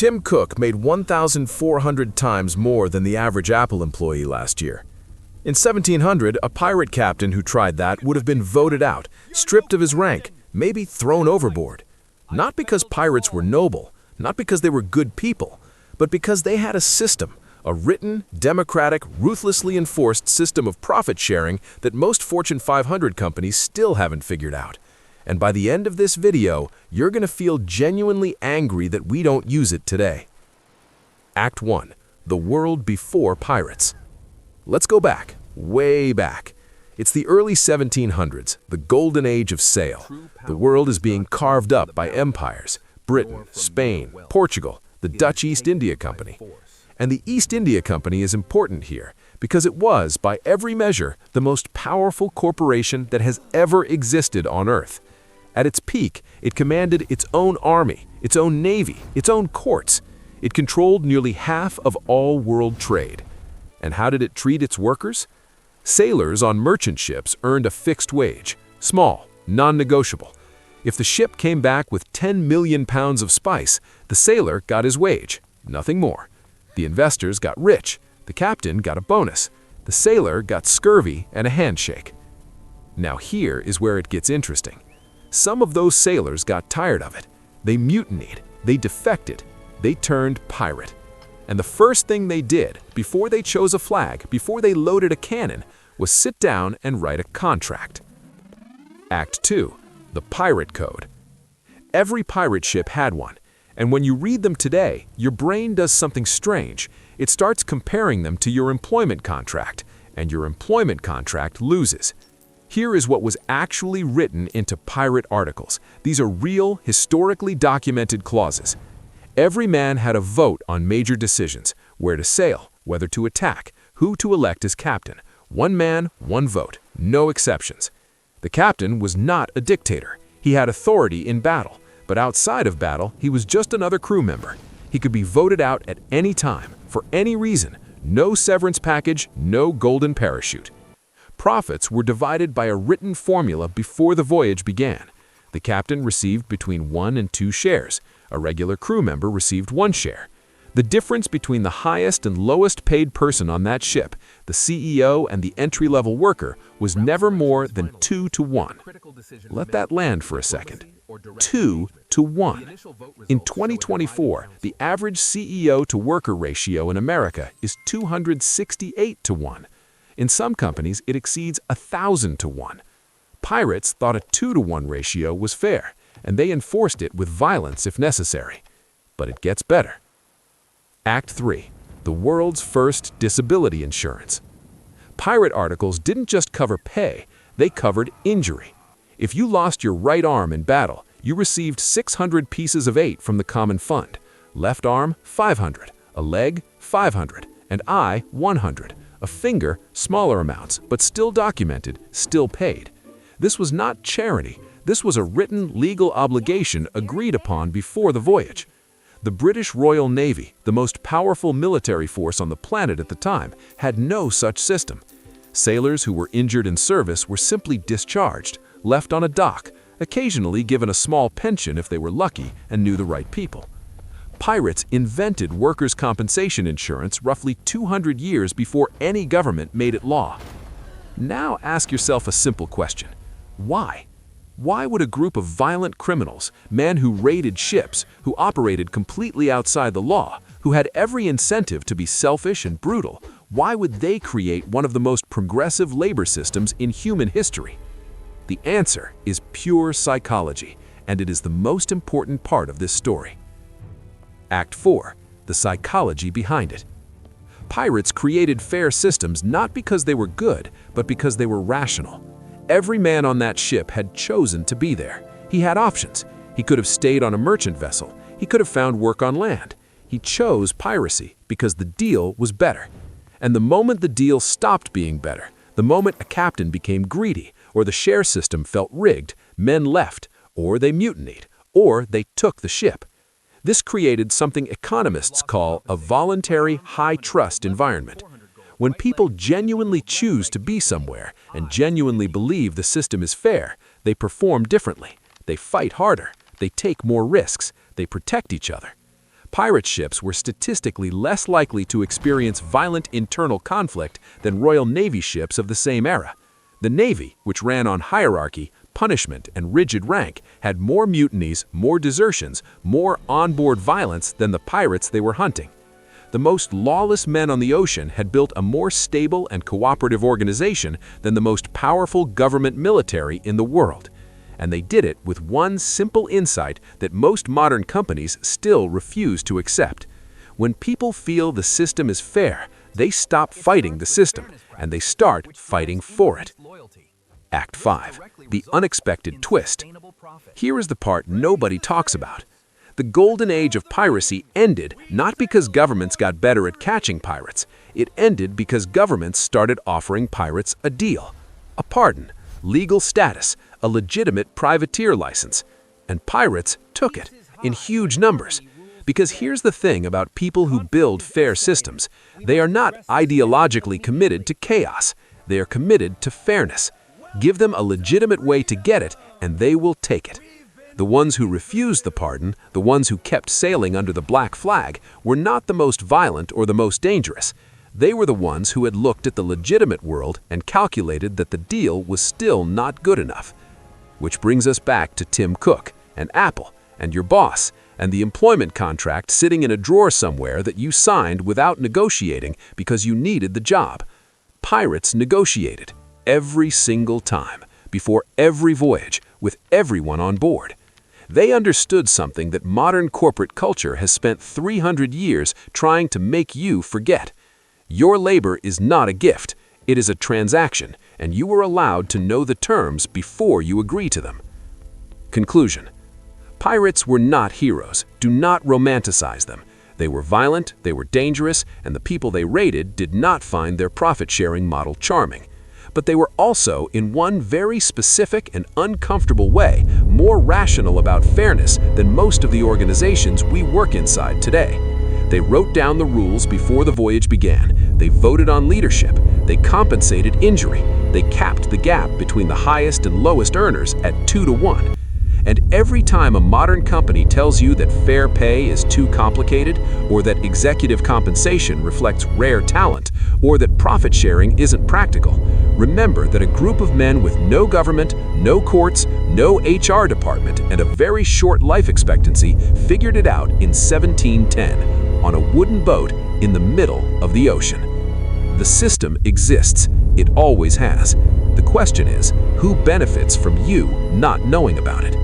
Tim Cook made 1,400 times more than the average Apple employee last year. In 1700, a pirate captain who tried that would have been voted out, stripped of his rank, maybe thrown overboard. Not because pirates were noble, not because they were good people, but because they had a system, a written, democratic, ruthlessly enforced system of profit sharing that most Fortune 500 companies still haven't figured out. And by the end of this video, you're going to feel genuinely angry that we don't use it today. Act 1. The world before pirates. Let's go back, way back. It's the early 1700s, the golden age of sail. The world is being carved up by empires: Britain, Spain, Portugal, the Dutch East India Company. And the East India Company is important here because it was, by every measure, the most powerful corporation that has ever existed on Earth. At its peak, it commanded its own army, its own navy, its own courts. It controlled nearly half of all world trade. And how did it treat its workers? Sailors on merchant ships earned a fixed wage, small, non-negotiable. If the ship came back with 10 million pounds of spice, the sailor got his wage, nothing more. The investors got rich, the captain got a bonus, the sailor got scurvy and a handshake. Now here is where it gets interesting. Some of those sailors got tired of it. They mutinied, they defected, they turned pirate. And the first thing they did, before they chose a flag, before they loaded a cannon, was sit down and write a contract. Act 2. The Pirate Code. Every pirate ship had one, and when you read them today, your brain does something strange. It starts comparing them to your employment contract, and your employment contract loses. Here is what was actually written into pirate articles. These are real, historically documented clauses. Every man had a vote on major decisions: where to sail, whether to attack, who to elect as captain. One man, one vote, no exceptions. The captain was not a dictator. He had authority in battle, but outside of battle, he was just another crew member. He could be voted out at any time, for any reason. No severance package, no golden parachute. Profits were divided by a written formula before the voyage began. The captain received between 1 and 2 shares. A regular crew member received 1 share. The difference between the highest and lowest paid person on that ship, the CEO and the entry-level worker, was never more than 2 to 1. Let that land for a second. 2 to 1. In 2024, the average CEO to worker ratio in America is 268 to 1. In some companies, it exceeds 1,000 to 1. Pirates thought a 2 to 1 ratio was fair, and they enforced it with violence if necessary. But it gets better. Act 3. The world's first disability insurance. Pirate articles didn't just cover pay, they covered injury. If you lost your right arm in battle, you received 600 pieces of 8 from the common fund. Left arm, 500. A leg, 500. An eye, 100. A finger, smaller amounts, but still documented, still paid. This was not charity. This was a written legal obligation agreed upon before the voyage. The British Royal Navy, the most powerful military force on the planet at the time, had no such system. Sailors who were injured in service were simply discharged, left on a dock, occasionally given a small pension if they were lucky and knew the right people. Pirates invented workers' compensation insurance roughly 200 years before any government made it law. Now ask yourself a simple question. Why? Why would a group of violent criminals, men who raided ships, who operated completely outside the law, who had every incentive to be selfish and brutal, why would they create one of the most progressive labor systems in human history? The answer is pure psychology, and it is the most important part of this story. Act 4. The psychology behind it. Pirates created fair systems not because they were good, but because they were rational. Every man on that ship had chosen to be there. He had options. He could have stayed on a merchant vessel. He could have found work on land. He chose piracy because the deal was better. And the moment the deal stopped being better, the moment a captain became greedy, or the share system felt rigged, men left, or they mutinied, or they took the ship. This created something economists call a voluntary high-trust environment. When people genuinely choose to be somewhere and genuinely believe the system is fair, they perform differently. They fight harder. They take more risks. They protect each other. Pirate ships were statistically less likely to experience violent internal conflict than Royal Navy ships of the same era. The Navy, which ran on hierarchy, punishment, and rigid rank, had more mutinies, more desertions, more onboard violence than the pirates they were hunting. The most lawless men on the ocean had built a more stable and cooperative organization than the most powerful government military in the world. And they did it with one simple insight that most modern companies still refuse to accept. When people feel the system is fair, they stop fighting the system, and they start fighting for it. Act 5. The unexpected twist. Here is the part nobody talks about. The golden age of piracy ended not because governments got better at catching pirates. It ended because governments started offering pirates a deal, a pardon, legal status, a legitimate privateer license. And pirates took it in huge numbers. Because here's the thing about people who build fair systems. They are not ideologically committed to chaos. They are committed to fairness. Give them a legitimate way to get it, and they will take it. The ones who refused the pardon, the ones who kept sailing under the black flag, were not the most violent or the most dangerous. They were the ones who had looked at the legitimate world and calculated that the deal was still not good enough. Which brings us back to Tim Cook, and Apple, and your boss, and the employment contract sitting in a drawer somewhere that you signed without negotiating because you needed the job. Pirates negotiated, every single time, before every voyage, with everyone on board. They understood something that modern corporate culture has spent 300 years trying to make you forget. Your labor is not a gift, it is a transaction, and you are allowed to know the terms before you agree to them. Conclusion. Pirates were not heroes. Do not romanticize them. They were violent, they were dangerous, and the people they raided did not find their profit-sharing model charming. But they were also, in one very specific and uncomfortable way, more rational about fairness than most of the organizations we work inside today. They wrote down the rules before the voyage began. They voted on leadership. They compensated injury. They capped the gap between the highest and lowest earners at 2-to-1. And every time a modern company tells you that fair pay is too complicated, or that executive compensation reflects rare talent, or that profit sharing isn't practical, remember that a group of men with no government, no courts, no HR department, and a very short life expectancy figured it out in 1710 on a wooden boat in the middle of the ocean. The system exists. It always has. The question is, who benefits from you not knowing about it?